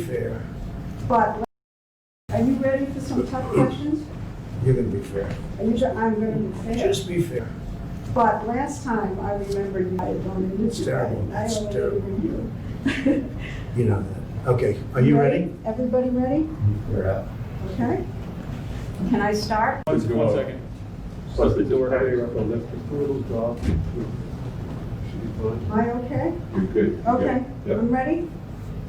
Fair. But are you ready for some tough questions? You're going to be fair. I'm going to be fair. Just be fair. But last time, I remember you had gone into It's terrible. I It's only terrible. you. You know that. Okay, are you ready? Everybody ready? You're out. Okay. Can I start? Just 1 second. Plus the door higher up, lift the little dog. Should be fine. Am I okay? You're good. Okay, Yep. I'm ready.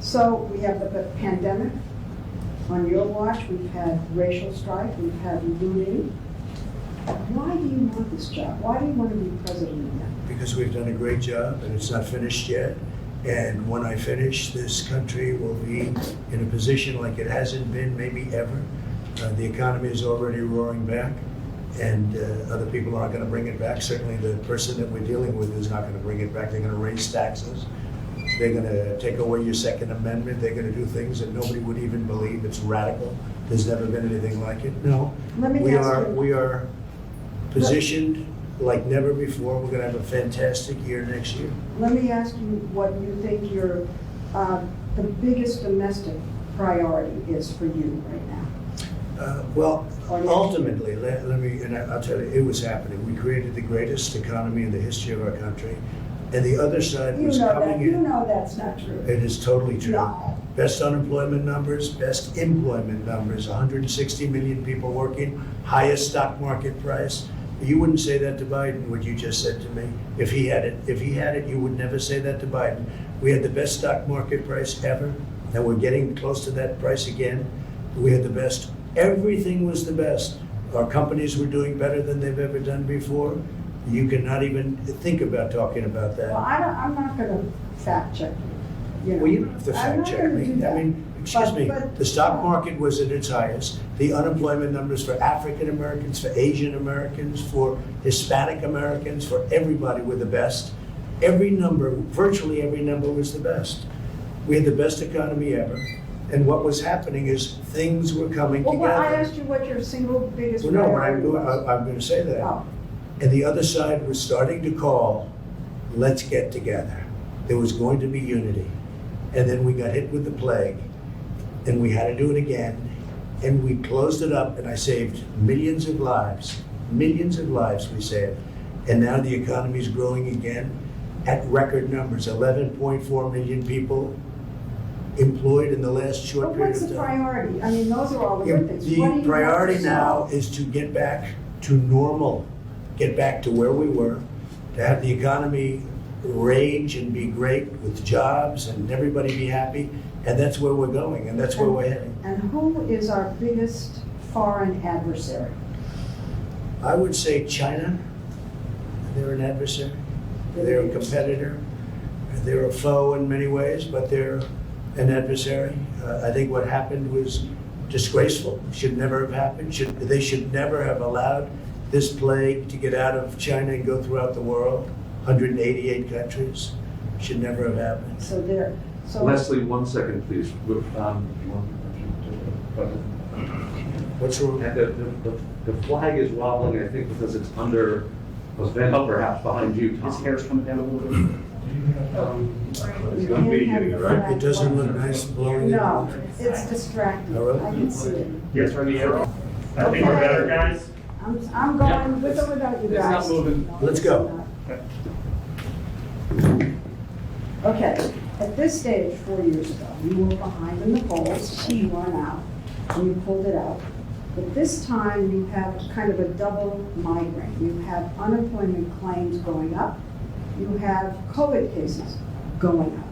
So we have the pandemic. On your watch, we've had racial strife, we've had looting. Why do you want this job? Why do you want to be president again? Because we've done a great job and it's not finished yet. And when I finish, this country will be in a position like it hasn't been maybe ever. The economy is already roaring back and other people aren't going to bring it back. Certainly the person that we're dealing with is not going to bring it back. They're going to raise taxes. They're going to take away your Second Amendment. They're going to do things that nobody would even believe. It's radical. There's never been anything like it. No, Let me we ask you- we are positioned like never before. We're going to have a fantastic year next year. Let me ask you what you think the biggest domestic priority is for you right now. Well, Or next ultimately, let me, and I'll tell you, it was happening. We created the greatest economy in the history of our country, and the other side You was know that, coming you in. know that's not true. It is totally true. No. Best unemployment numbers, best employment numbers, 160 million people working, highest stock market price. You wouldn't say that to Biden, what you just said to me. If he had it, you would never say that to Biden. We had the best stock market price ever, and we're getting close to that price again. We had the best, everything was the best. Our companies were doing better than they've ever done before. You cannot even think about talking about that. Well, I'm not going to fact check you. Well, you don't have to I'm fact not check gonna me. do that. I mean, excuse me, But- the stock market was at its highest. The unemployment numbers for African Americans, for Asian Americans, for Hispanic Americans, for everybody were the best. Every number, virtually every number was the best. We had the best economy ever. And what was happening is things were coming Well, together. I asked you what your single biggest Well, no, but priority was. I'm going to say that. Oh. And the other side was starting to call, let's get together. There was going to be unity. And then we got hit with the plague, and we had to do it again. And we closed it up, and I saved millions of lives. Millions of lives we saved. And now the economy is growing again at record numbers. 11.4 million people employed in the last short But period what's of the time. priority? I mean, those are all the good things. What do The you priority want to now solve? is to get back to normal, get back to where we were, to have the economy rage and be great with jobs and everybody be happy. And that's where we're going, and that's where we're heading. And who is our biggest foreign adversary? I would say China, they're an adversary, they're a competitor, they're a foe in many ways, but they're an adversary. I think what happened was disgraceful, should never have happened. They should never have allowed this plague to get out of China and go throughout the world, 188 countries, should never have happened. So there, so. Leslie, 1 second, please. What's wrong? And the flag is wobbling, I think, because it's under a vent perhaps behind you, Tom. His hair's coming down a little bit. You can't have the flag It doesn't look flying. nice blowing it. No, it's distracting. Oh, really? I can see it. Yes, turn the arrow. I think we're better, guys. I'm going with or without you It's guys. not moving. No, Let's it's go. not. Okay, at this stage, 4 years ago, you were behind in the polls, you won out, and you pulled it out. But this time, you have kind of a double migraine. You have unemployment claims going up, you have COVID cases going up.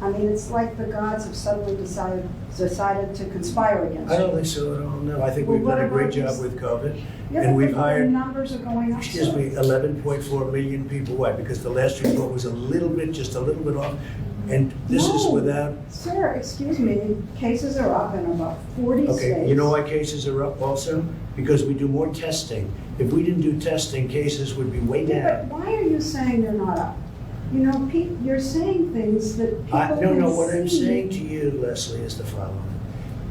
I mean, it's like the gods have suddenly decided to conspire against you. I don't think so at all, no. I think Well, we've what done a great about job this- with COVID. Yeah, And but we've the hired, numbers are going up. excuse so- me, 11.4 million people. Why? Because the last report was just a little bit off. And this is No. without, Sir, excuse me, cases are up in about 40 states. okay, you know why cases are up also? Because we do more testing. If we didn't do testing, cases would be way Yeah, but down. why are you saying they're not up? You know, you're saying things that people can see. No, what I'm saying to you, Leslie, is the following.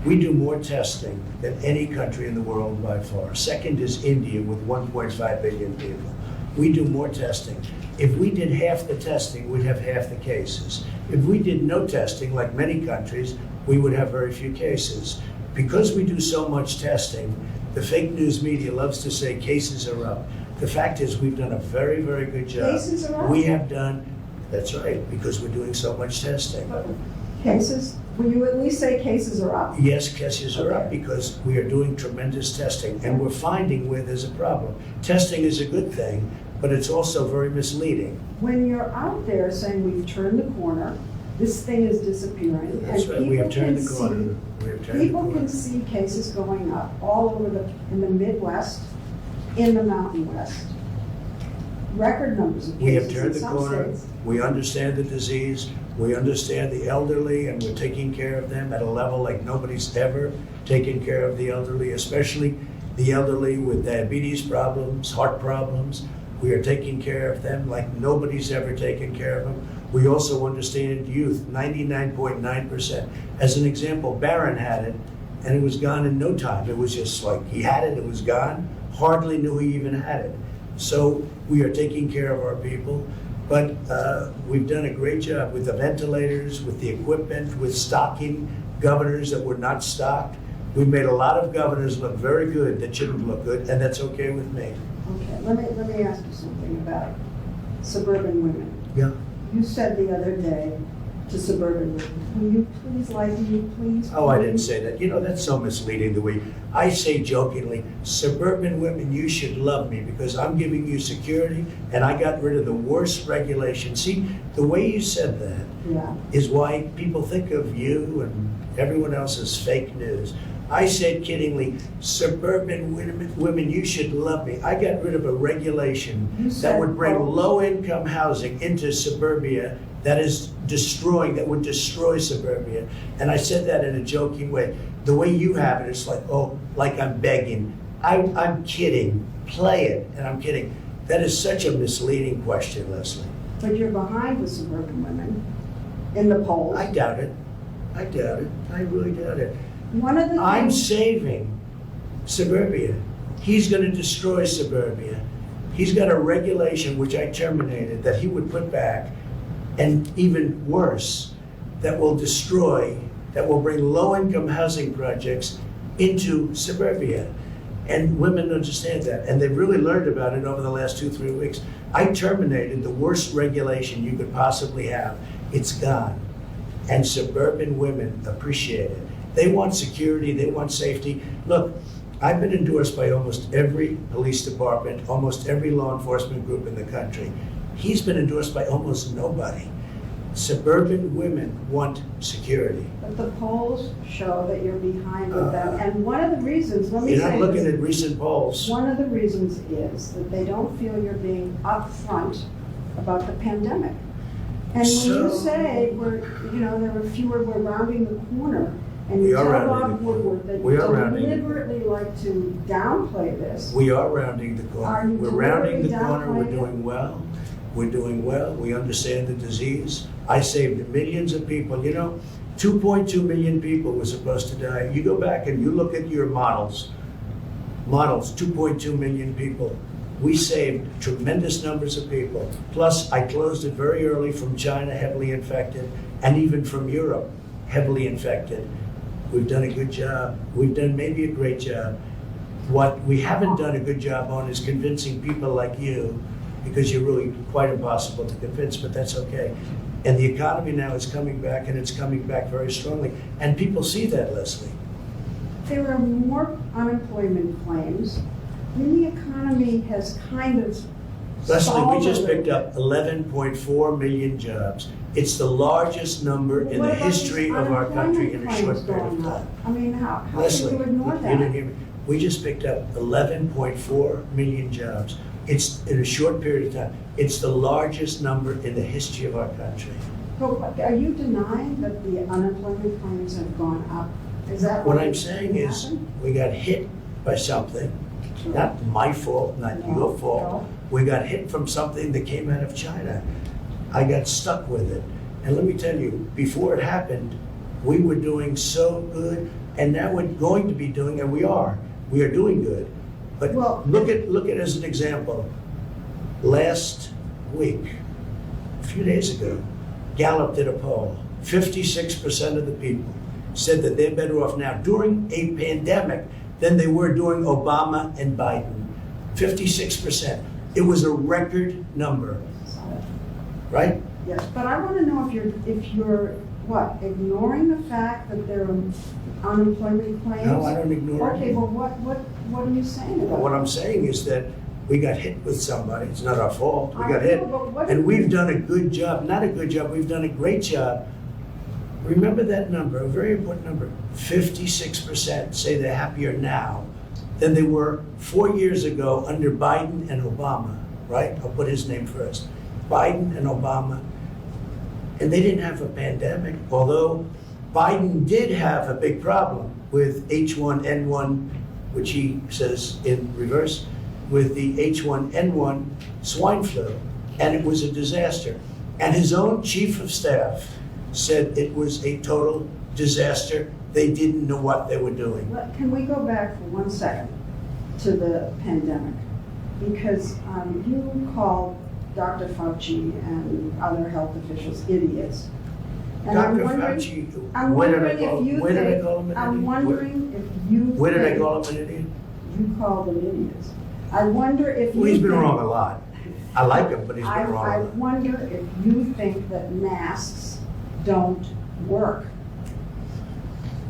We do more testing than any country in the world by far. Second is India with 1.5 billion people. We do more testing. If we did half the testing, we'd have half the cases. If we did no testing, like many countries, we would have very few cases. Because we do so much testing, the fake news media loves to say cases are up. The fact is, we've done a very, very good job. Cases are up? We have done, that's right, because we're doing so much testing. Cases, will you at least say cases are up? Yes, cases are up Okay. because we are doing tremendous testing, and we're finding where there's a problem. Testing is a good thing, but it's also very misleading. When you're out there saying we've turned the corner, this thing is disappearing, That's and right, we have people turned can the corner. see, We have turned the people corner. can see cases going up all over in the Midwest, in the Mountain West. Record numbers of We have cases in turned the some corner. states. We understand the disease. We understand the elderly, and we're taking care of them at a level like nobody's ever taken care of the elderly, especially the elderly with diabetes problems, heart problems. We are taking care of them like nobody's ever taken care of them. We also understand youth, 99.9%. As an example, Barron had it, and it was gone in no time. It was just like he had it, it was gone. Hardly knew he even had it. So we are taking care of our people. But we've done a great job with the ventilators, with the equipment, with stocking governors that were not stocked. We've made a lot of governors look very good that shouldn't look good, and that's okay with me. Okay, let me ask you something about suburban women. Yeah. You said the other day to suburban women, will you please like me, please? Oh, I didn't please?" say that. You know, that's so misleading the way I say jokingly, suburban women, you should love me because I'm giving you security and I got rid of the worst regulation. See, the way you said that Yeah, is why people think of you and everyone else as fake news. I said kiddingly, suburban women, you should love me. I got rid of a regulation You that said, would bring oh. low-income housing into suburbia that would destroy suburbia. And I said that in a joking way. The way you have it, it's like, oh, like I'm begging. I'm kidding. Play it, and I'm kidding. That is such a misleading question, Leslie. but you're behind the suburban women in the polls. I doubt it. I doubt it. I really doubt it. One of the I'm things, saving suburbia. He's going to destroy suburbia. He's got a regulation which I terminated that he would put back, and even worse, that will bring low-income housing projects into suburbia. And women understand that, and they've really learned about it over the last 2-3 weeks. I terminated the worst regulation you could possibly have. It's gone. And suburban women appreciate it. They want security, they want safety. Look, I've been endorsed by almost every police department, almost every law enforcement group in the country. He's been endorsed by almost nobody. Suburban women want security. but the polls show that you're behind with them. And one of the reasons, let me You're not say looking this, at recent polls. one of the reasons is that they don't feel you're being upfront about the pandemic. And when you So- say there are fewer, we're rounding the corner, and We you are tell rounding Bob the corner. Woodward that We you are rounding the deliberately like to downplay this. We are rounding the Are corner. you We're rounding the deliberately corner, we're downplaying it? doing well. We're doing well, we understand the disease. I saved millions of people. You know, 2.2 million people were supposed to die. You go back and you look at your models, 2.2 million people. We saved tremendous numbers of people. Plus, I closed it very early from China, heavily infected, and even from Europe, heavily infected. We've done a good job. We've done maybe a great job. What we haven't done a good job on is convincing people like you, because you're really quite impossible to convince, but that's okay. And the economy now is coming back, and it's coming back very strongly. And people see that, Leslie. There are more unemployment claims. I mean, the economy has kind of Leslie, we stalled just a little picked up 11.4 million jobs. It's the largest number bit. in What the about these history of our country in a unemployment short period claims of going time. up? I mean, how can Leslie, you ignore you didn't that? hear me. We just picked up 11.4 million jobs. It's in a short period of time. It's the largest number in the history of our country. But are you denying that the unemployment claims have gone up? Is that What I'm saying is, happened? we got hit by something, not my fault, not No, your fault. no. We got hit from something that came out of China. I got stuck with it. And let me tell you, before it happened, we were doing so good, and now we're going to be doing, and we are doing good. But Well- look at as an example. Last week, a few days ago, Gallup did a poll. 56% of the people said that they're better off now during a pandemic than they were during Obama and Biden. 56%. It was a record number, right? Yes, but I want to know if you're, what, ignoring the fact that there are unemployment claims? No, I don't ignore it. Okay, well, what are you saying about But what it? I'm saying is that we got hit with somebody. It's not our fault. We I got know, hit. but what- And we've done a good job, not a good job, we've done a great job. Remember that number, a very important number. 56% say they're happier now than they were 4 years ago under Biden and Obama, right? I'll put his name first. Biden and Obama. And they didn't have a pandemic, although Biden did have a big problem with H1N1, which he says in reverse, with the H1N1 swine flu, and it was a disaster. And his own chief of staff said it was a total disaster. They didn't know what they were doing. Can we go back for 1 second to the pandemic? Because you called Dr. Fauci and other health officials idiots. And I'm Dr. wondering- Fauci, I'm where did I wondering call if you where did I think- call him an I'm idiot? wondering if you Where did I think call him an idiot? You called them idiots. I wonder if you Well, he's been think- wrong a lot. I like him, but he's been wrong I a lot. wonder if you think that masks don't work.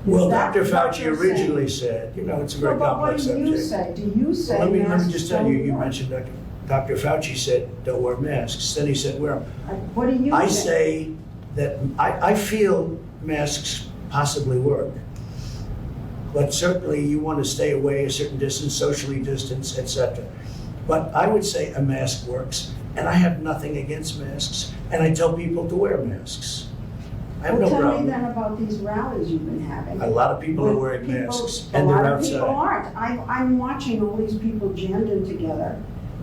Well, Is that Dr. what Fauci you're originally said, you know, it's a very But what complex do you subject. say? Do you say Let me masks just tell don't you, you work? mentioned Dr. Fauci said, don't wear masks. Then he said, wear them. What do you I think? say that I feel masks possibly work. But certainly you want to stay away a certain distance, socially distance, etc. But I would say a mask works, and I have nothing against masks, and I tell people to wear masks. I have no Well, tell me problem. then about these rallies you've been having. A lot of people are With wearing people- masks, and they're A lot of people outside. aren't. I'm watching all these people jammed in together,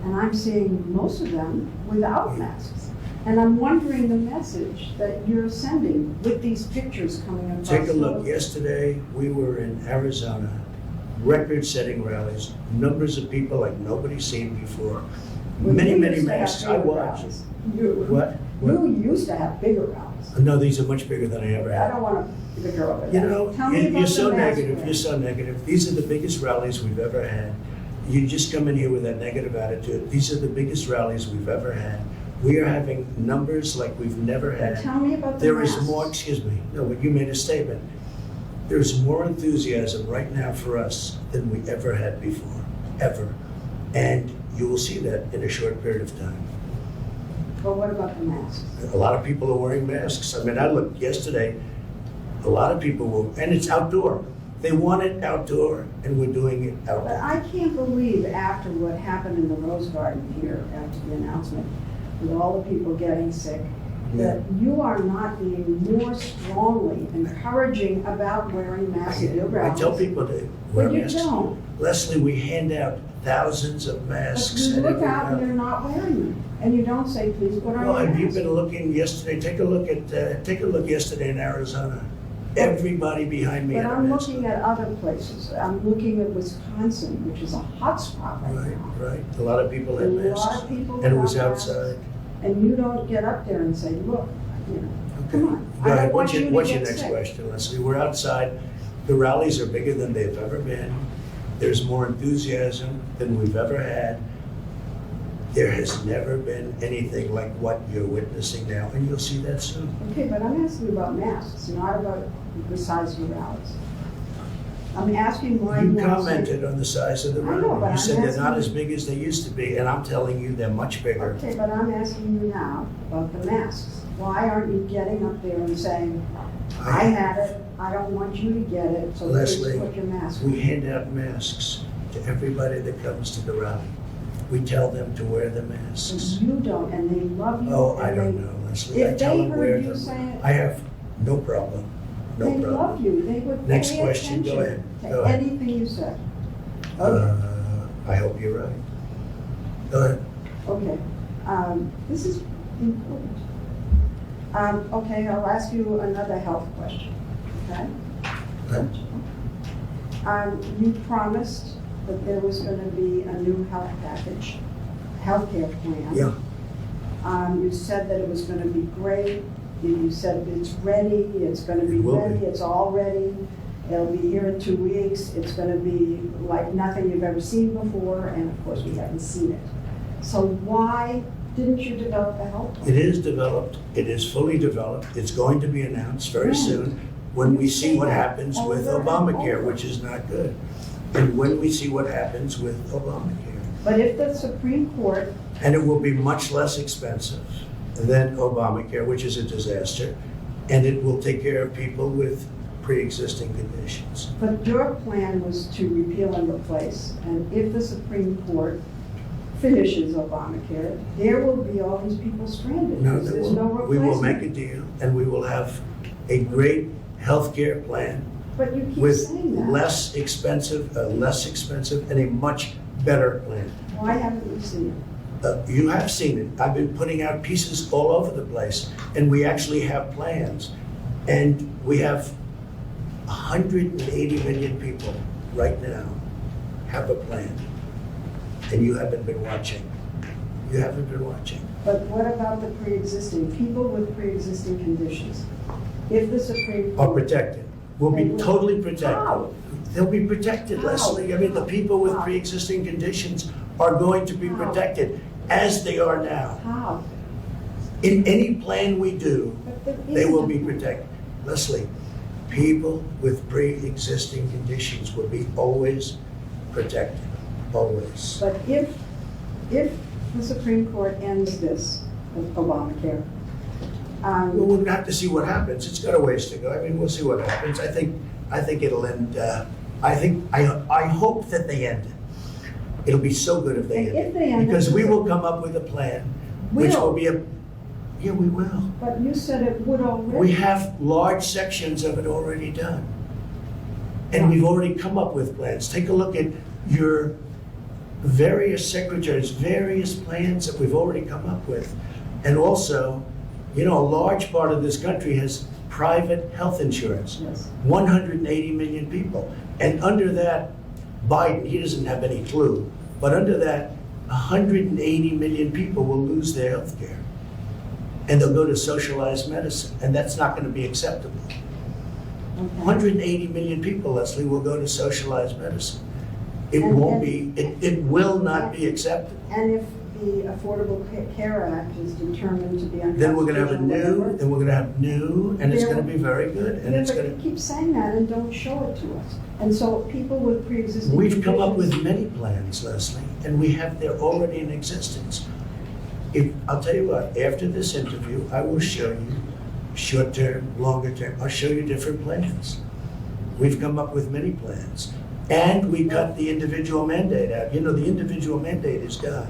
and I'm seeing most of them without masks. And I'm wondering the message that you're sending with these pictures coming across. Take a look. the- Yesterday, we were in Arizona, record-setting rallies, numbers of people like nobody's seen before. Well, Many, you many used to have masks. I bigger watched. rallies. You What? used to have bigger rallies. No, these are much bigger than I ever I had. don't want to be the girl over You that. know, Tell me you're about so the mask negative, wearing. you're so negative. These are the biggest rallies we've ever had. You just come in here with that negative attitude. These are the biggest rallies we've ever had. We are having numbers like we've never But had. tell me about the There is masks. more, excuse me, no, but you made a statement. There's more enthusiasm right now for us than we ever had before, ever. And you will see that in a short period of time. But what about the masks? A lot of people are wearing masks. I mean, I looked yesterday, a lot of people were, and it's outdoor. They want it outdoor, and we're doing it But outdoor. I can't believe after what happened in the Rose Garden here, after the announcement, with all the people getting sick, that you are not being more strongly encouraging about wearing masks at your I rallies. tell people to wear But you masks. don't. Leslie, we hand out thousands of But masks. you at look every out and rally. you're not wearing them. And you don't say, please put on Well, your have you mask. been looking yesterday? Take a look yesterday in Arizona. Everybody behind me But had a I'm mask. looking at other places. I'm looking at Wisconsin, which is a hot spot right Right, now. right. A lot of people had A lot masks. of people And it was without masks. outside. And you don't get up there and say, look, you know, come on. Go I ahead, don't want you to what's your get next sick. question, Leslie? We're outside. The rallies are bigger than they've ever been. There's more enthusiasm than we've ever had. There has never been anything like what you're witnessing now, and you'll see that soon. Okay, but I'm asking about masks, not about the size of the rallies. I'm asking why you You want to say. commented on the size of the I know, rally. but You I'm said they're not asking- as big as they used to be, and I'm telling you they're much bigger. Okay, but I'm asking you now about the masks. Why aren't you getting up there and saying, I had it, I don't want you to get it, so please Leslie, put your mask on? We hand out masks to everybody that comes to the rally. We tell them to wear the masks. You don't, and they love you. Oh, I and don't they- know, Leslie. I If tell they them wear heard you them. say it, I have no problem, no they problem. love you, they would Next pay question, go attention ahead, go to ahead. anything you said. Okay. I hope you're right. Go ahead. Okay, this is important. Okay, I'll ask you another health question, okay? You promised that there was gonna be a new health package, healthcare plan. Yeah, You said that it was gonna be great, You said it's ready, it's gonna be It will be. ready, it's all ready. It'll be here in 2 weeks. It's gonna be like nothing you've ever seen before, and of course, we haven't seen it. So why didn't you develop a health plan? It is developed, it is fully developed, it's going to be announced very soon when we see what happens with Obamacare, which is not good. And when we see what happens with Obamacare. But if the Supreme Court, And it will be much less expensive than Obamacare, which is a disaster, and it will take care of people with pre-existing conditions. but your plan was to repeal and replace, and if the Supreme Court finishes Obamacare, there will be all these people stranded. No, because there there's no won't. We will make a replacement. deal, and we will have a great healthcare plan But you keep with saying that. less expensive, and a much better plan. Why haven't you seen it? You have seen it. I've been putting out pieces all over the place, and we actually have plans. And we have 180 million people right now have a plan. And you haven't been watching. You haven't been watching. But what about the pre-existing, people with pre-existing conditions? If the Supreme Are Court, protected. Will be totally protected. How? They'll be protected, How? Leslie. I mean, the people with How? pre-existing conditions are going to be How? protected, as they are now. how? In any plan we do, But there they will isn't. be protected. Leslie, people with pre-existing conditions will be always protected, always. But if the Supreme Court ends this with Obamacare, Well, we'll have to see what happens. It's got a ways to go. I mean, we'll see what happens. I think it'll end, I hope that they end it. It'll be so good if they And end if it. they end it- Because we will come up with a plan, which Will. will be yeah, we will. but you said it would already. We have large sections of it already done. And we've already come up with plans. Take a look at your various secretaries, various plans that we've already come up with. And also, you know, a large part of this country has private health insurance. Yes. 180 million people. And under that, Biden, he doesn't have any clue, but under that, 180 million people will lose their health care. And they'll go to socialized medicine, and that's not going to be acceptable. Okay. 180 million people, Leslie, will go to socialized medicine. It And- won't and- be, it will not be acceptable. And if the Affordable Care Act is determined to be unconstitutional, Then we're going to have a new, whatever, then we're going to have new, and it's There- going to be very good, and yeah, it's but going you keep saying that and don't show it to us. And so people with to, pre-existing we've come up with conditions- many plans, Leslie, and we have, they're already in existence. I'll tell you what, after this interview, I will show you short-term, longer-term, I'll show you different plans. We've come up with many plans. And we cut the individual mandate out. You know, the individual mandate is gone.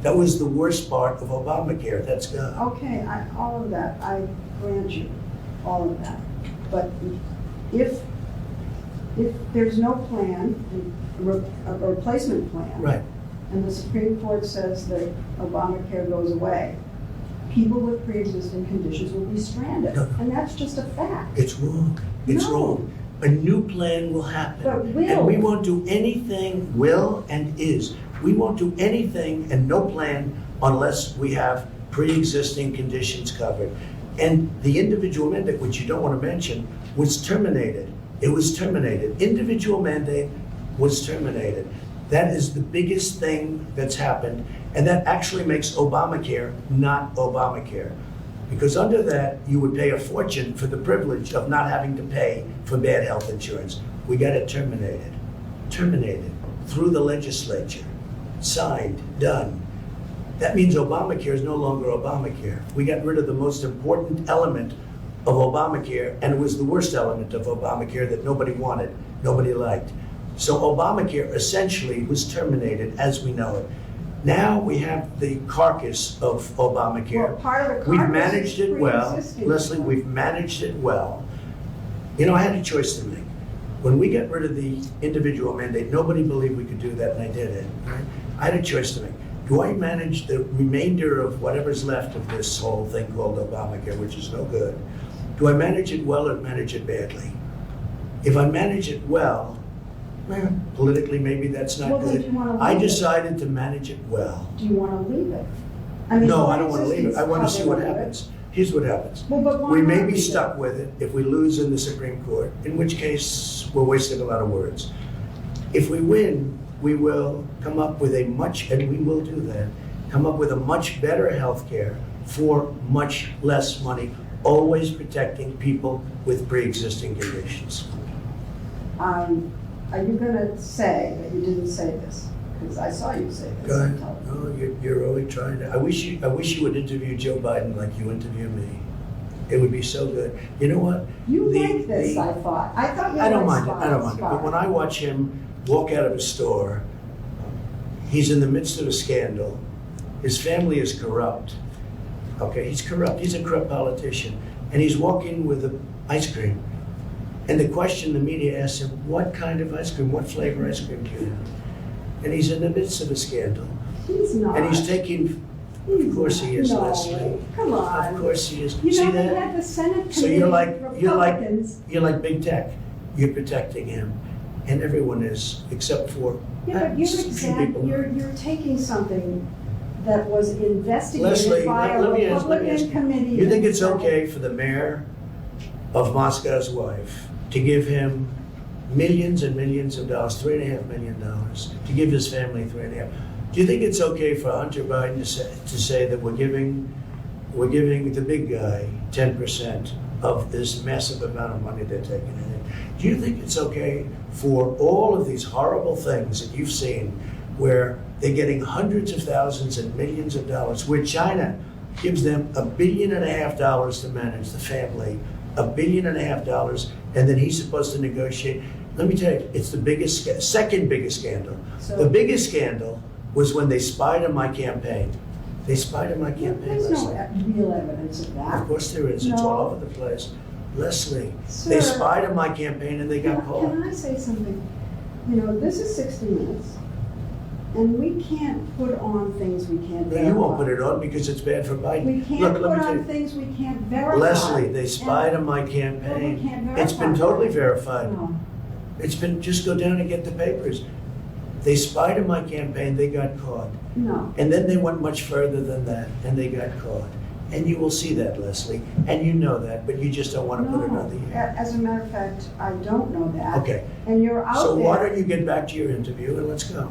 That was the worst part of Obamacare, that's gone. Okay, all of that, I grant you, all of that. But if there's no plan, a replacement plan. Right. And the Supreme Court says that Obamacare goes away, people with pre-existing conditions will be stranded. No. And that's just a fact. It's wrong. It's No. wrong. A new plan will happen. But will. And we won't do anything, will and is. We won't do anything and no plan unless we have pre-existing conditions covered. And the individual mandate, which you don't want to mention, was terminated. It was terminated. Individual mandate was terminated. That is the biggest thing that's happened. And that actually makes Obamacare not Obamacare. Because under that, you would pay a fortune for the privilege of not having to pay for bad health insurance. We got it terminated. Terminated through the legislature. Signed, done. That means Obamacare is no longer Obamacare. We got rid of the most important element of Obamacare, and it was the worst element of Obamacare that nobody wanted, nobody liked. So Obamacare essentially was terminated as we know it. Now we have the carcass of Obamacare. Well, part of the We've carcass managed is it well. pre-existing. Leslie, we've managed it well. You know, I had a choice to make. When we got rid of the individual mandate, nobody believed we could do that, and I did it. Right? I had a choice to make. Do I manage the remainder of whatever's left of this whole thing called Obamacare, which is no good? Do I manage it well or manage it badly? If I manage it well, politically maybe that's not Well, then good. you wanna I leave it. decided to manage it well. Do you want to leave it? I mean, No, I don't want to leave it. I want to how see they what do it. happens. here's what happens. Well, but why We may not be do stuck that? with it if we lose in the Supreme Court, in which case we're wasting a lot of words. If we win, we will come up with and we will do that, come up with a much better health care for much less money, always protecting people with pre-existing conditions. Are you gonna say that you didn't say this? Because I saw you say this. Go on ahead. television. No, you're really trying to. I wish you would interview Joe Biden like you interview me. It would be so good. You know what? You The- like this, the- I thought. I thought you I don't liked mind it. I don't mind it. But Spot. when I watch him walk out of a store, he's in the midst of a scandal. His family is corrupt. Okay, he's corrupt. He's a corrupt politician, and he's walking with ice cream. And the question the media asks him, "What kind of ice cream? What flavor ice cream do you have?" And he's in the midst of a scandal, He's not. and he's taking. Of course he is, No, Leslie. come on. Of course he is. You See know, they that? had the Senate So committee, you're like Republicans. big tech. You're protecting him, and everyone is, except for Yeah, but you're taking something that was investigated Leslie, by a let me ask Republican you. committee. You think it's and- okay for the mayor of Moscow's wife to give him millions and millions of dollars, $3.5 million, to give his family 3.5? Do you think it's okay for Hunter Biden to say that we're giving the big guy 10% of this massive amount of money they're taking in? Do you think it's okay for all of these horrible things that you've seen where they're getting hundreds of thousands and millions of dollars, where China gives them $1.5 billion to manage the family, $1.5 billion, and then he's supposed to negotiate? Let me tell you, it's the second biggest scandal. So- The biggest scandal was when they spied on my campaign. They spied on my campaign. There's no Leslie. real evidence of that. Of course there is. It's No. all over the place. Leslie, Sir. they spied on my campaign and they got caught. Can I say something? You know, this is 60 Minutes, and we can't put on things we can't No, verify. you won't put it on because it's bad for Biden. We can't Look, put let me tell on you. things we can't verify. Leslie, they spied on my Well, we campaign. can't It's been verify. totally verified. No. It's been, just go down and get the papers. They spied on my campaign, they got caught. No. And then they went much further than that, and they got caught. And you will see that, Leslie, and you know that, but you just don't want to put it on the air. As a matter of fact, I don't know that. Okay, And you're out so there. why don't you get back to your interview and let's go.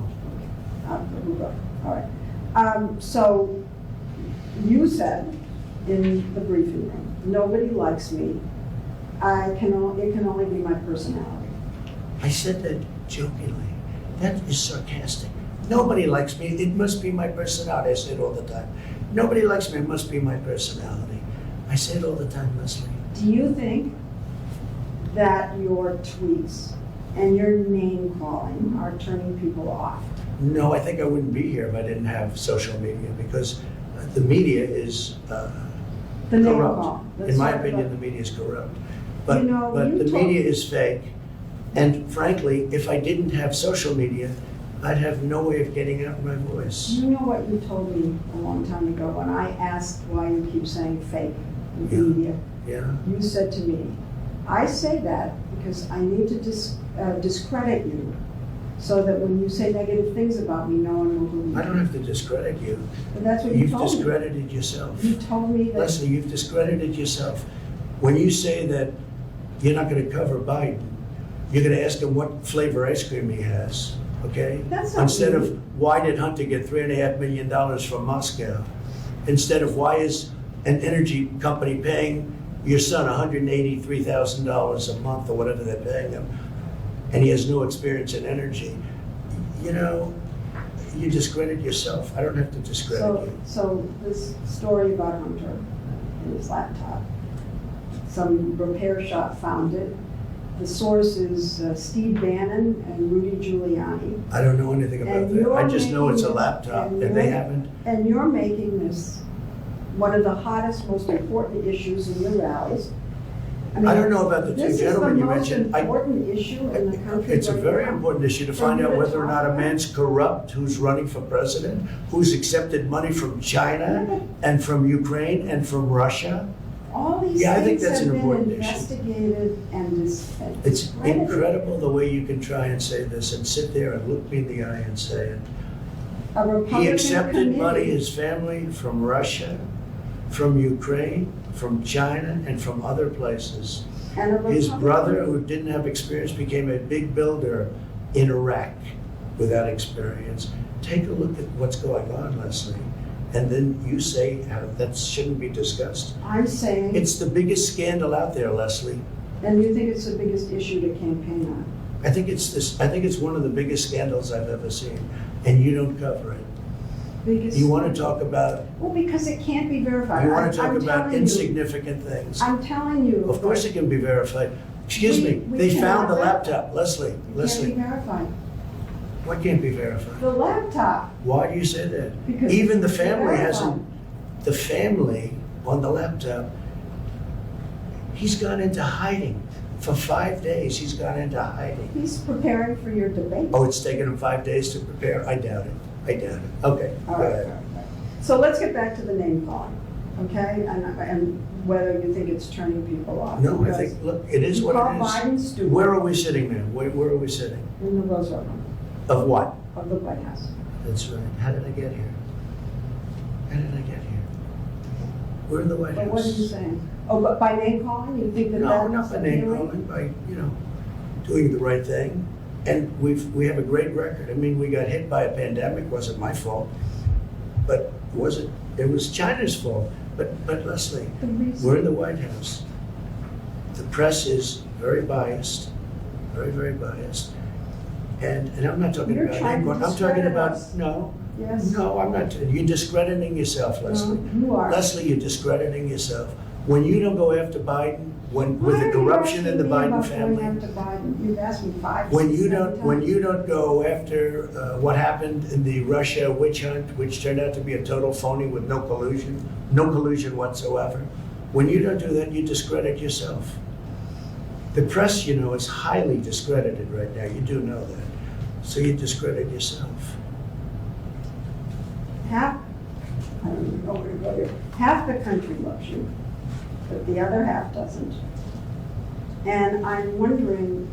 We'll go. All right. So you said in the briefing room, nobody likes me. It can only be my personality. I said that jokingly. That is sarcastic. Nobody likes me. It must be my personality. I say it all the time. Nobody likes me. It must be my personality. I say it all the time, Leslie. Do you think that your tweets and your name calling are turning people off? No, I think I wouldn't be here if I didn't have social media because the media is The name corrupt. call. In my opinion, the media is corrupt. But, You know, but you the told- media is fake. And frankly, if I didn't have social media, I'd have no way of getting out my voice. You know what you told me a long time ago when I asked why you keep saying fake Yeah. media? Yeah? You said to me, I say that because I need to discredit you so that when you say negative things about me, no one will believe I you. don't have to discredit you. But that's what you You've told me. discredited yourself. You told me that. Leslie, you've discredited yourself. When you say that you're not going to cover Biden, you're going to ask him what flavor ice cream he has, okay? That's not Instead me. of why did Hunter get $3.5 million from Moscow? Instead of why is an energy company paying your son $183,000 a month or whatever they're paying him, and he has no experience in energy. You know, you discredit yourself. I don't have to discredit you. So this story about Hunter and his laptop, some repair shop found it. The source is Steve Bannon and Rudy Giuliani. I don't know anything about And that. you're I just know it's a making- laptop, and and they you're- haven't. And you're making this one of the hottest, most important issues in your rallies. mean, I don't know about the two gentlemen you mentioned. This is the most important issue in the country. It's a right very now. important issue to For find you out to whether or talk not a about. man's corrupt who's running for president, who's accepted money from China and from Ukraine and from Russia. All these Yeah, I think things that's have an been important issue. investigated and It's discredited. incredible the way you can try and say this and sit there and look me in the eye and say it. A Republican He accepted committee- money, his family, from Russia, from Ukraine, from China and from other places. And a His Republican- brother, who didn't have experience, became a big builder in Iraq without experience. Take a look at what's going on, Leslie, and then you say how that shouldn't be discussed. I'm saying, It's the biggest scandal out there, Leslie. and you think it's the biggest issue to campaign on. I think it's one of the biggest scandals I've ever seen, and you don't cover it. Biggest. You want to talk about, Well, because it can't be verified. you want to talk I'm about telling you- insignificant things. I'm telling you. Of course it can be verified. Excuse me, We they found cannot the verify. laptop, Leslie, It can't be Leslie. verified. What can't be verified? The laptop, Why do you say that? because. Even the it's family verified. hasn't, the family on the laptop, he's gone into hiding. For 5 days, he's gone into hiding. He's preparing for your debate. Oh, it's taken him 5 days to prepare? I doubt it. I doubt it. Okay, All go right, ahead. all right. So let's get back to the name calling, okay? And whether you think it's turning people off. No, I Because think, look, it is you what call it is. Biden stupid. Where are we sitting now? Where are we sitting? In the Roosevelt Room Of what? of the White House. That's right. How did I get here? How did I get here? We're in the White House. But what are you saying? Oh, but by name calling, you think that No, that's not by name appealing? calling, by, doing the right thing. And we have a great record. I mean, we got hit by a pandemic, wasn't my fault. But it was China's fault. But Leslie, The reason- we're in the White House. The press is very biased, very, very biased. And I'm not talking You're about trying to I'm talking discredit about, us. no, Yes. no, I'm not. You're discrediting yourself, Leslie. No, you are. Leslie, you're discrediting yourself. When you don't go after Biden, with Why the are you corruption in the asking me Biden about family, going after Biden? You've asked me 5, when 6, you 7 don't, when times. you don't go after what happened in the Russia witch hunt, which turned out to be a total phony with no collusion whatsoever, when you don't do that, you discredit yourself. The press, is highly discredited right now. You do know that. So you discredit yourself. Half, I don't even know where to go here. Half the country loves you, but the other half doesn't. And I'm wondering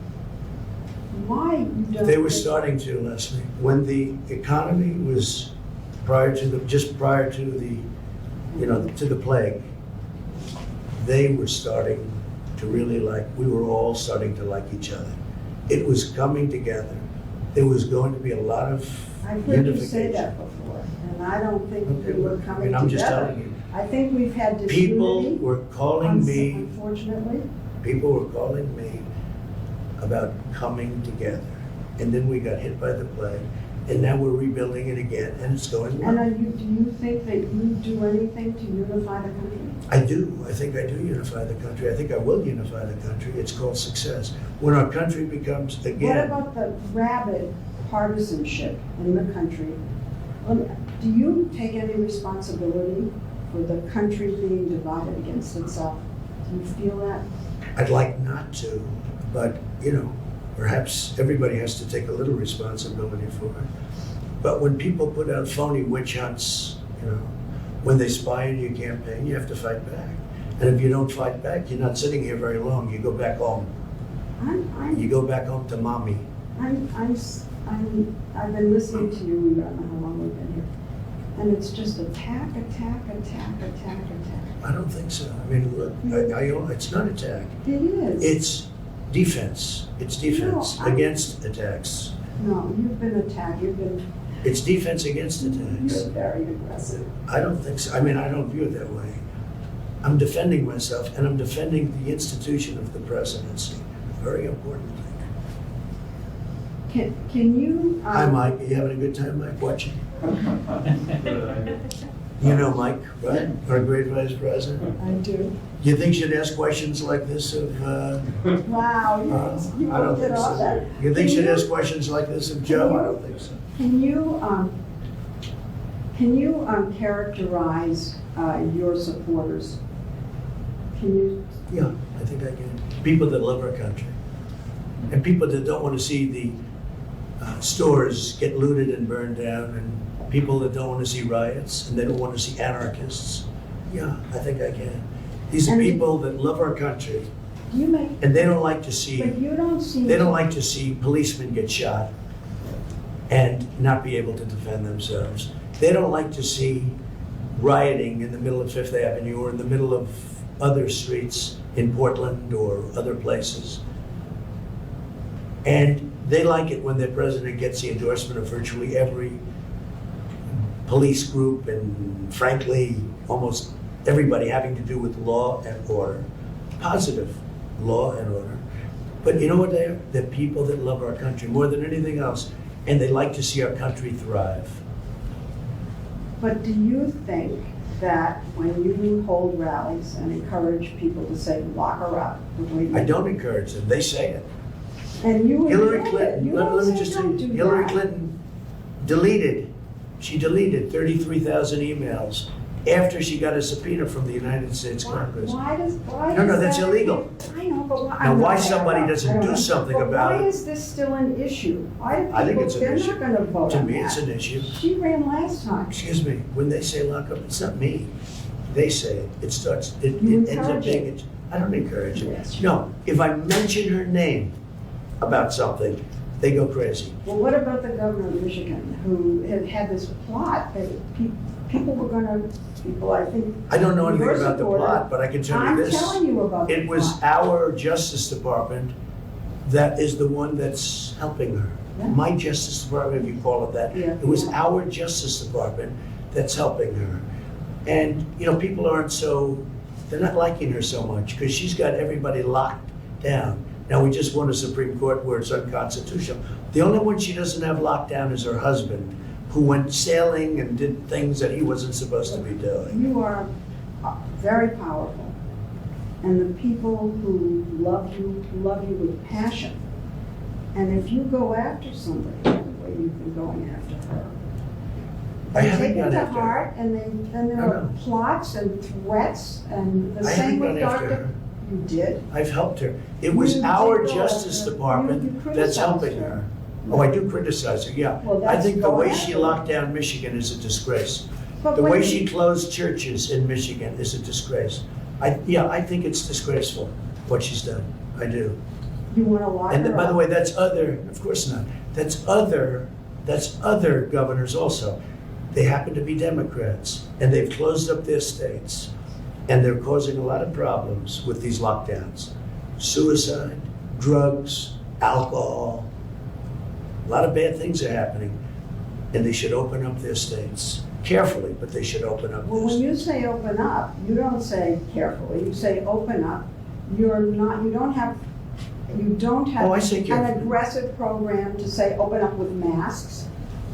why you don't. They were think- starting to, Leslie, when the economy was just prior to the plague, they were starting to really we were all starting to like each other. It was coming together. There was going to be a lot of I've heard you say unification. that before, and I don't think Okay, we were well, I coming mean, I'm just together. telling you. I think we've had People disunity. were calling me, Unfortunately. people were calling me about coming together. And then we got hit by the plague, and now we're rebuilding it again, and it's going And well. do you think that you do anything to unify the country? I do. I think I do unify the country. I think I will unify the country. It's called success. When our country becomes, What again, about the rabid partisanship in the country? Do you take any responsibility for the country being divided against itself? Do you feel that? I'd like not to, but, perhaps everybody has to take a little responsibility for it. But when people put out phony witch hunts, when they spy on your campaign, you have to fight back. And if you don't fight back, you're not sitting here very long. You go back home. You go back home to mommy. I've been listening to you, we don't know how long we've been here. And it's just attack. I don't think so. I mean, look, it's not attack. It is. It's defense. It's defense No, against attacks. No, you've been attacked, It's defense against you're attacks. very aggressive. I don't think so. I mean, I don't view it that way. I'm defending myself, and I'm defending the institution of the presidency. Very important thing. Can you? Hi, Mike. Are you having a good time, Mike, watching? You know Mike, right? Our great vice president. I do. You think she'd ask questions like this of, Wow, you I don't did think all that. so. You think Can she'd ask questions like this of Joe? I don't think so. Can you characterize your supporters? Can you? Yeah, I think I can. People that love our country. And people that don't want to see the stores get looted and burned down, and people that don't want to see riots, and they don't want to see anarchists. Yeah, I think I can. These are And- people that love our country, Do you make? and they don't like to see, But you don't seem. they don't like to see policemen get shot and not be able to defend themselves. They don't like to see rioting in the middle of Fifth Avenue or in the middle of other streets in Portland or other places. And they like it when their president gets the endorsement of virtually every police group and frankly, almost everybody having to do with law and order. Positive law and order. But you know what they are? They're people that love our country more than anything else. And they like to see our country thrive. But do you think that when you hold rallies and encourage people to say, lock her up, the way you I don't encourage them, they say it. And you Hillary admit it. Clinton, You let don't me say just tell don't you, do Hillary that. Clinton she deleted 33,000 emails after she got a subpoena from the United States Congress. Why No, is that's that- illegal. I know, but why? Now, I'm why not there, somebody I doesn't don't do know. something But about why it? is this still an issue? Why do I think people, it's an they're issue. not gonna vote To on me, it's that. an issue. She ran last time. Excuse me, when they say lock up, it's not me. They say it. It starts, it You ends up encourage being, it. I don't encourage it. Yes. No, if I mention her name about something, they go crazy. Well, what about the governor of Michigan, who had this plot that people were gonna, I think. I don't know anything your about the supporter- plot, but I can tell you I'm this. telling you about the It was plot. our Justice Department that is the one that's helping her. Yeah. My Justice Department, if you call it that. Yeah. It was our Justice Department that's helping her. And, you know, people they're not liking her so much because she's got everybody locked down. Now, we just won a Supreme Court where it's unconstitutional. The only one she doesn't have locked down is her husband, who went sailing and did things that he wasn't supposed to be doing. You are very powerful, and the people who love you with passion. And if you go after somebody the way you've been going after her, I they haven't take it gone to after her. heart, and then there No, are no. plots and threats, and the I same haven't with gone after Dr. her. You did? I've helped her. It was You our did go Justice after her. Department You that's criticized helping her. her. Oh, I do criticize her, yeah. Well, I that's think the going way she after her. locked down Michigan is a disgrace. But The when way you- she closed churches in Michigan is a disgrace. I think it's disgraceful, what she's done. I do. You want to lock And her by the up. way, that's other, of course not. That's other governors also. They happen to be Democrats, and they've closed up their states, and they're causing a lot of problems with these lockdowns. Suicide, drugs, alcohol, a lot of bad things are happening, and they should open up their states. Carefully, but they should open up Well, their when states. you say open up, you don't say carefully, you say open up. You don't have Oh, I say an carefully. aggressive program to say open up with masks,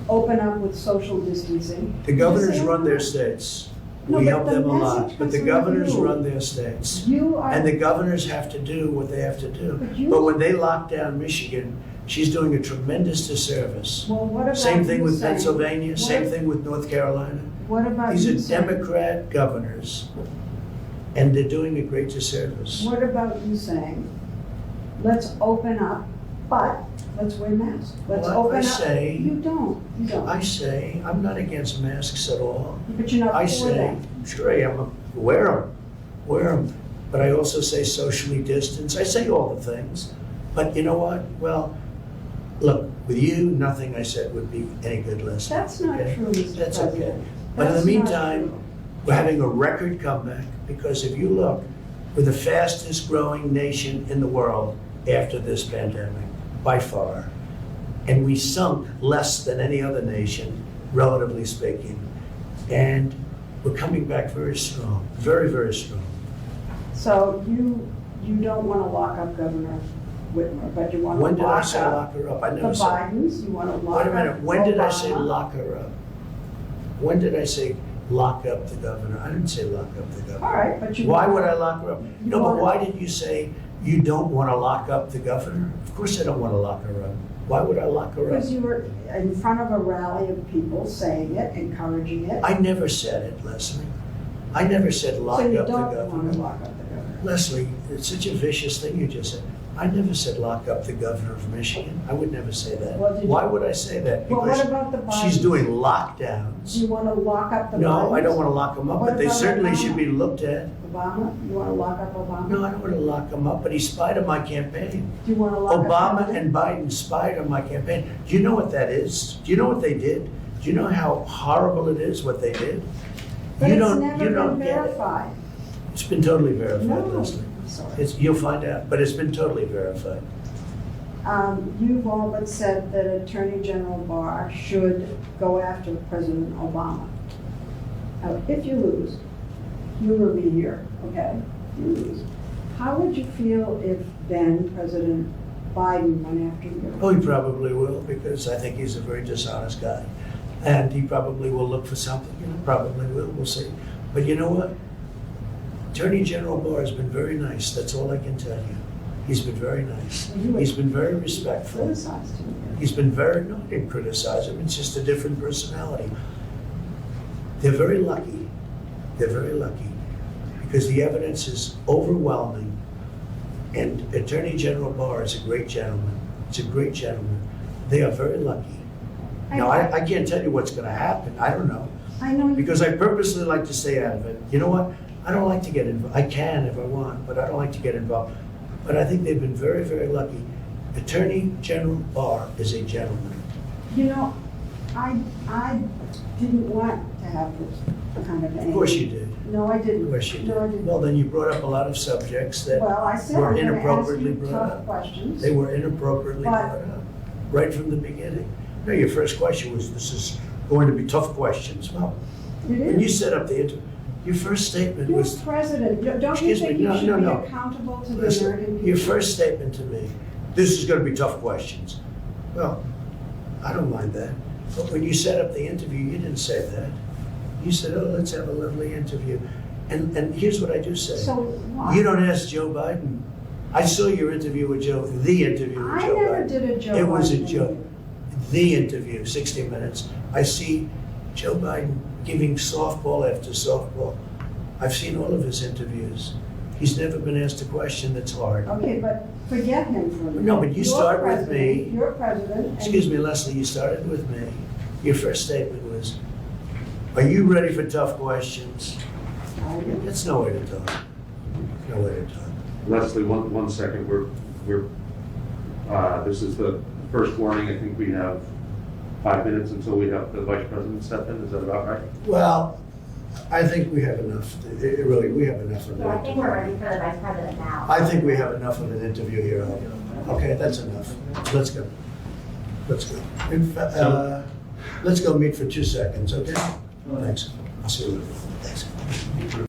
open up with social distancing. The You governors say run open their up. states. No, We but help the them a message lot, but the comes from governors you. run their states. You are. And the governors have to do what they have to do. But you- But when they lock down Michigan, she's doing a tremendous disservice. Well, what about Same thing you with saying- Pennsylvania, what- same thing with North Carolina. What about These you are saying- Democrat governors, and they're doing a great disservice. What about you saying, let's open up, but let's wear masks. Let's Well, I open up. say- You don't. I say, I'm not against masks at all. But you're not I for say, them. sure I am, wear them. But I also say socially distance. I say all the things. But you know what? Well, look, with you, nothing I said would be any good listening. That's not okay? true, Mr. That's President. okay. But in the That's not meantime, true. we're having a record comeback because if you look, we're the fastest growing nation in the world after this pandemic, by far. And we sunk less than any other nation, relatively speaking. And we're coming back very strong, very, very strong. So you don't want to lock up Governor Whitmer, but you want to When did I lock say up lock her up? I the never said. Bidens, you want to lock up Wait a minute, when did I say Obama. lock her up? When did I say lock up the governor? I didn't say lock up the governor. All right, but you. Why want- would I lock her up? You No, but wanna- why did you say you don't want to lock up the governor? Of course I don't want to lock her up. Why would I lock her up? Because you were in front of a rally of people saying it, encouraging it. I never said it, Leslie. I never said lock So you up the don't want to governor. lock up the governor. Leslie, it's such a vicious thing you just said. I never said lock up the governor of Michigan. I would never say that. Well, did you- Why would I say that? Well, what Because about the Bidens? she's doing Do lockdowns. you want to lock up the Bidens? No, I don't want to lock them up, What but they about certainly Obama? should be looked at. Obama? You want to lock up Obama? No, I don't want to lock him up, but he spied on my campaign. Do you want to lock up Obama Hillary? and Biden spied on my campaign. Do you know what that is? Do you know what they did? Do you know how horrible it is what they did? But You it's don't. never You don't been get it. verified. It's been totally verified, No, Leslie. I'm sorry. You'll find out, but it's been totally verified. You've all but said that Attorney General Barr should go after President Obama. If you lose, you will be here, okay? If you lose. How would you feel if then President Biden went after you? Oh, he probably will, because I think he's a very dishonest guy. And he probably will look for something, probably will, we'll see. But you know what? Attorney General Barr has been very nice, that's all I can tell you. He's been very nice. He's been very respectful. Criticized him. He's been very, no, I didn't criticize him, it's just a different personality. They're very lucky, because the evidence is overwhelming. And Attorney General Barr is a great gentleman. It's a great gentleman. They are very lucky. Now, I can't tell you what's gonna happen, I don't know, I know you. because I purposely like to stay out of it. You know what? I don't like to get involved. I can if I want, but I don't like to get involved. But I think they've been very, very lucky. Attorney General Barr is a gentleman. You know, I didn't want to have this kind of. Of course you did. No, I didn't. Of course you did. No, I didn't. Well, then you brought up a lot of subjects that Well, I said were I'm gonna ask inappropriately you brought tough up. questions. They were inappropriately But- brought up, right from the beginning. No, your first question was, this is going to be tough questions. Well, It when you is. set up the interview, your first statement You're was, president. Don't you Excuse me, think you no, should no, be no. accountable to the listen, American people? your first statement to me, this is going to be tough questions. Well, I don't mind that. But when you set up the interview, you didn't say that. You said, oh, let's have a lovely interview. And here's what I do say. So why? You don't ask Joe Biden. I saw your interview with Joe, the interview with I Joe never Biden. did a Joe It was a Biden joke. interview. The interview, 60 Minutes. I see Joe Biden giving softball after softball. I've seen all of his interviews. He's never been asked a question that's hard. Okay, but forget him for a minute. No, but you You're start with president, me. You're president. and- Excuse me, Leslie, you started with me. Your first statement was, are you ready for tough questions? I am. That's no way to talk. No way to talk. Leslie, one second, this is the first warning, I think we have 5 minutes until we have the vice president step in, is that about right? Well, I think we have enough, really, we have enough of So I it. think we're ready for the vice president now. I think we have enough of an interview here. Okay, that's enough. Let's go. Let's go. Let's go meet for 2 seconds, okay? Thanks. I'll see you later. Thanks.